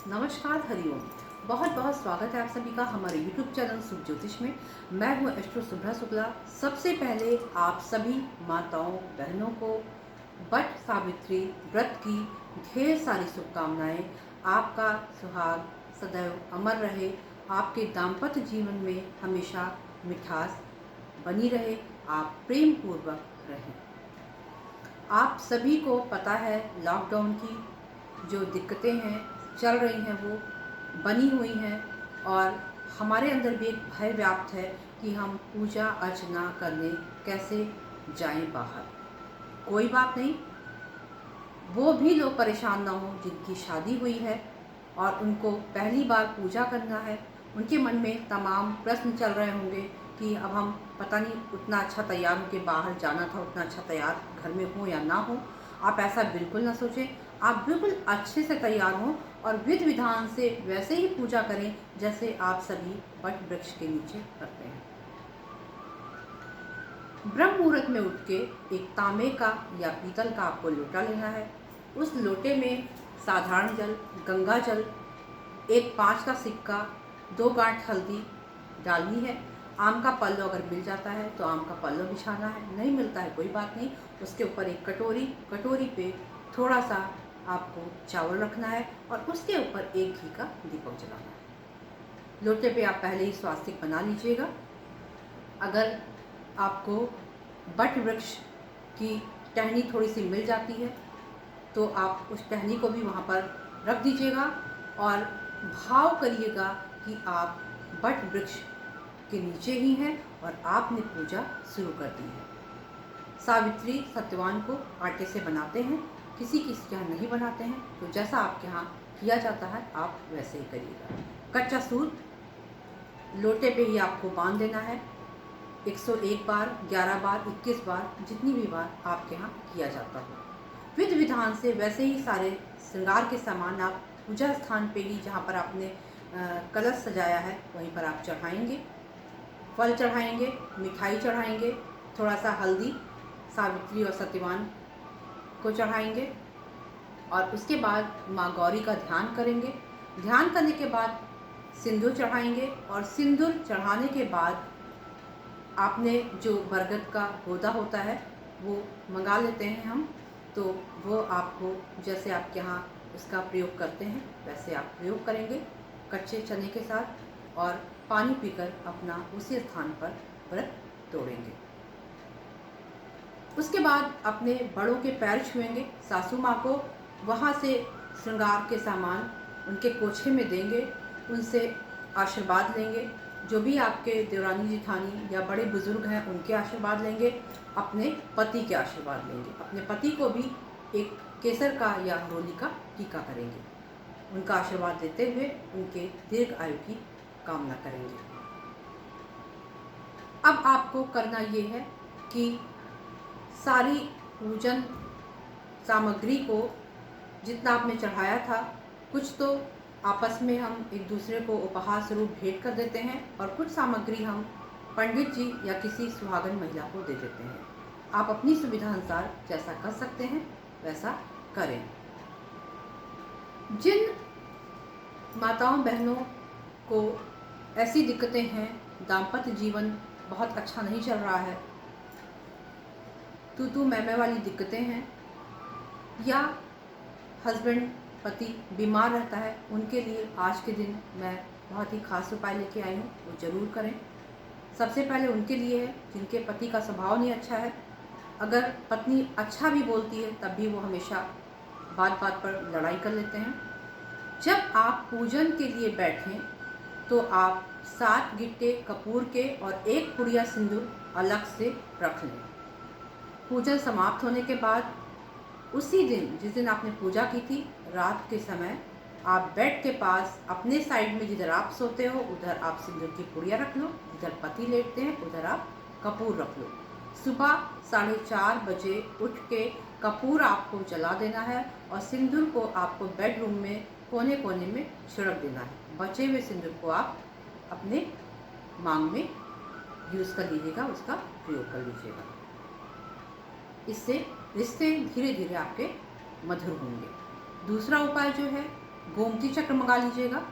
नमस्कार, हरिओम। बहुत बहुत स्वागत है आप सभी का हमारे YouTube चैनल शुभ ज्योतिष में। मैं हूँ एस्ट्रो शुभ्रा शुक्ला। सबसे पहले आप सभी माताओं बहनों को वट सावित्री व्रत की ढेर सारी शुभकामनाएं। आपका सुहाग सदैव अमर रहे, आपके दाम्पत्य जीवन में हमेशा मिठास बनी रहे, आप प्रेम पूर्वक रहें। आप सभी को पता है लॉकडाउन की जो दिक्कतें हैं चल रही हैं वो बनी हुई हैं, और हमारे अंदर भी एक भय व्याप्त है कि हम पूजा अर्चना करने कैसे जाएं बाहर। कोई बात नहीं, वो भी लोग परेशान ना हो जिनकी शादी हुई है और उनको पहली बार पूजा करना है। उनके मन में तमाम प्रश्न चल रहे होंगे कि अब हम पता नहीं उतना अच्छा तैयार होकर बाहर जाना था, उतना अच्छा तैयार घर में हो या ना हो। आप ऐसा बिल्कुल ना सोचें, आप बिल्कुल अच्छे से तैयार हों और विधि विधान से वैसे ही पूजा करें जैसे आप सभी वट वृक्ष के नीचे करते हैं। ब्रह्म मुहूर्त में उठ के एक तांबे का या पीतल का आपको लोटा लेना है। उस लोटे में साधारण जल, गंगा जल, एक 5 का सिक्का, 2 गांठ हल्दी डालनी है। आम का पल्लो अगर मिल जाता है तो आम का पल्लो बिछाना है, नहीं मिलता है कोई बात नहीं। उसके ऊपर एक कटोरी पे थोड़ा सा आपको चावल रखना है और उसके ऊपर एक घी का दीपक जलाना है। लोटे पे आप पहले ही स्वास्तिक बना लीजिएगा। अगर आपको वट वृक्ष की टहनी थोड़ी सी मिल जाती है तो आप उस टहनी को भी वहाँ पर रख दीजिएगा और भाव करिएगा कि आप वट वृक्ष के नीचे ही हैं और आपने पूजा शुरू कर दी है। सावित्री सत्यवान को आटे से बनाते हैं, किसी के यहाँ नहीं बनाते हैं, तो जैसा आपके यहाँ किया जाता है आप वैसे ही करिएगा। कच्चा सूत लोटे पे ही आपको बांध देना है। 101 बार, 11 बार, 21 बार, जितनी भी बार आपके यहाँ किया जाता हो। विधि विधान से वैसे ही सारे श्रृंगार के सामान आप पूजा स्थान पे ही जहाँ पर आपने कलश सजाया है वहीं पर आप चढ़ाएंगे। फल चढ़ाएंगे, मिठाई चढ़ाएंगे, थोड़ा सा हल्दी सावित्री और सत्यवान को चढ़ाएंगे और उसके बाद माँ गौरी का ध्यान करेंगे। ध्यान करने के बाद सिंदूर चढ़ाएंगे और सिंदूर चढ़ाने के बाद आपने जो बरगद का पौधा होता है वो मंगा लेते हैं हम, तो वो आपको जैसे आपके यहाँ उसका प्रयोग करते हैं वैसे आप प्रयोग करेंगे कच्चे चने के साथ, और पानी पीकर अपना उसी स्थान पर व्रत तोड़ेंगे। उसके बाद अपने बड़ों के पैर छुएंगे। सासू माँ को वहाँ से श्रृंगार के सामान उनके कोछे में देंगे, उनसे आशीर्वाद लेंगे। जो भी आपके देवरानी जिठानी या बड़े बुजुर्ग हैं उनके आशीर्वाद लेंगे, अपने पति के आशीर्वाद लेंगे। अपने पति को भी एक केसर का या रोली का टीका करेंगे, उनका आशीर्वाद देते हुए उनके दीर्घ आयु की कामना करेंगे। अब आपको करना ये है कि सारी पूजन सामग्री को जितना आपने चढ़ाया था, कुछ तो आपस में हम एक दूसरे को उपहार स्वरूप भेंट कर देते हैं और कुछ सामग्री हम पंडित जी या किसी सुहागन महिला को दे देते हैं। आप अपनी सुविधा अनुसार जैसा कर सकते हैं वैसा करें। जिन माताओं बहनों को ऐसी दिक्कतें हैं, दाम्पत्य जीवन बहुत अच्छा नहीं चल रहा है, तू मैं वाली दिक्कतें हैं, या हस्बैंड पति बीमार रहता है, उनके लिए आज के दिन मैं बहुत ही खास उपाय लेके आई हूँ, वो ज़रूर करें। सबसे पहले उनके लिए है जिनके पति का स्वभाव नहीं अच्छा है। अगर पत्नी अच्छा भी बोलती है तब भी वो हमेशा बात बात पर लड़ाई कर लेते हैं। जब आप पूजन के लिए बैठें तो आप 7 गिट्टे कपूर के और 1 पुड़िया सिंदूर अलग से रख लें। पूजन समाप्त होने के बाद उसी दिन जिस दिन आपने पूजा की थी, रात के समय आप बेड के पास अपने साइड में जिधर आप सोते हो उधर आप सिंदूर की पुड़िया रख लो, जिधर पति लेटते हैं उधर आप कपूर रख लो। सुबह 4:30 बजे उठ के कपूर आपको जला देना है और सिंदूर को आपको बेडरूम में कोने कोने में छिड़क देना है। बचे हुए सिंदूर को आप अपने मांग में यूज़ कर लीजिएगा, उसका प्रयोग कर लीजिएगा। इससे रिश्ते धीरे धीरे आपके मधुर होंगे। दूसरा उपाय जो है गोमती चक्र मंगा लीजिएगा।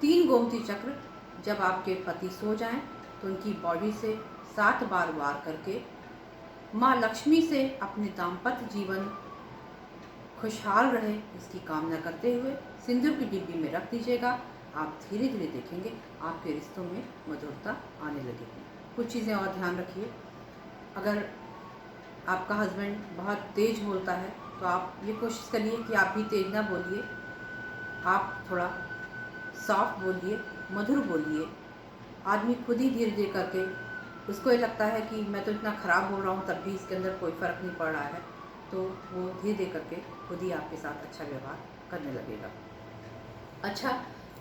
3 गोमती चक्र जब आपके पति सो जाएं तो उनकी बॉडी से 7 बार वार करके माँ लक्ष्मी से अपने दाम्पत्य जीवन खुशहाल रहे इसकी कामना करते हुए सिंदूर की डिब्बी में रख दीजिएगा। आप धीरे धीरे देखेंगे आपके रिश्तों में मधुरता आने लगेगी। कुछ चीज़ें और ध्यान रखिए। अगर आपका हस्बैंड बहुत तेज़ बोलता है तो आप ये कोशिश करिए कि आप भी तेज़ ना बोलिए, आप थोड़ा सॉफ्ट बोलिए, मधुर बोलिए। आदमी खुद ही धीरे धीरे करके उसको ये लगता है कि मैं तो इतना ख़राब बोल रहा हूँ तब भी इसके अंदर कोई फ़र्क नहीं पड़ रहा है, तो वो धीरे धीरे करके खुद ही आपके साथ अच्छा व्यवहार करने लगेगा। अच्छा,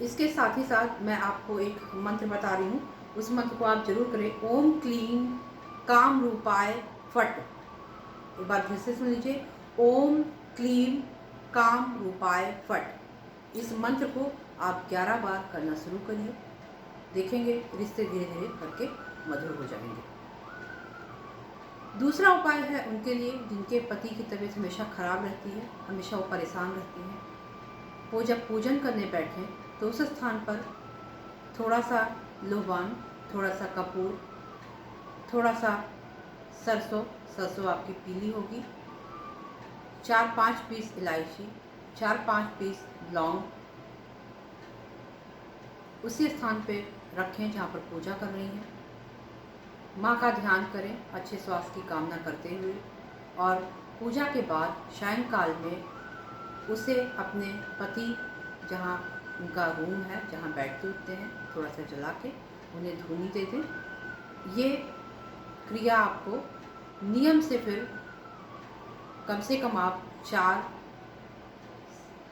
इसके साथ ही साथ मैं आपको एक मंत्र बता रही हूँ, उस मंत्र को आप जरूर करें। ओम क्लीं काम रूपाय फट। एक बार फिर से सुन लीजिए। ओम क्लीं काम रूपाय फट। इस मंत्र को आप 11 बार करना शुरू करिए, देखेंगे रिश्ते धीरे धीरे करके मधुर हो जाएंगे। दूसरा उपाय है उनके लिए जिनके पति की तबीयत हमेशा खराब रहती है, हमेशा वो परेशान रहती हैं। वो जब पूजन करने बैठें तो उस स्थान पर थोड़ा सा लोबान, थोड़ा सा कपूर, थोड़ा सा सरसों आपकी पीली होगी, 4-5 पीस इलायची, 4-5 पीस लौंग उसी स्थान पे रखें जहाँ पर पूजा कर रही हैं। माँ का ध्यान करें अच्छे स्वास्थ्य की कामना करते हुए, और पूजा के बाद सायंकाल में उसे अपने पति जहाँ उनका रूम है, जहाँ बैठते उठते हैं, थोड़ा सा जला के उन्हें धूनी दे दें। ये क्रिया आपको नियम से फिर कम से कम आप 4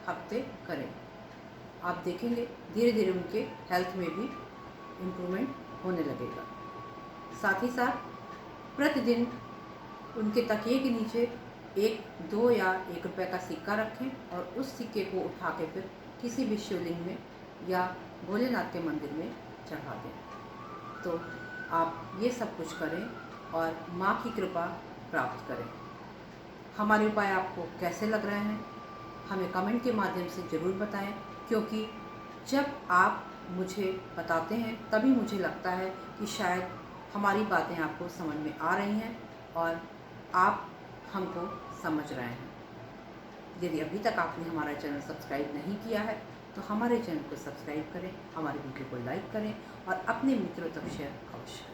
हफ्ते करें। आप देखेंगे धीरे धीरे उनके हेल्थ में भी इम्प्रूवमेंट होने लगेगा। साथ ही साथ प्रतिदिन उनके तकिए के नीचे 1, 2 या 1 रुपये का सिक्का रखें और उस सिक्के को उठा के फिर किसी भी शिवलिंग में या भोलेनाथ के मंदिर में चढ़ा दें। तो आप ये सब कुछ करें और माँ की कृपा प्राप्त करें। हमारे उपाय आपको कैसे लग रहे हैं हमें कमेंट के माध्यम से ज़रूर बताएं, क्योंकि जब आप मुझे बताते हैं तभी मुझे लगता है कि शायद हमारी बातें आपको समझ में आ रही हैं और आप हमको समझ रहे हैं। यदि अभी तक आपने हमारा चैनल सब्सक्राइब नहीं किया है तो हमारे चैनल को सब्सक्राइब करें, हमारे वीडियो को लाइक करें और अपने मित्रों तक शेयर अवश्य करें।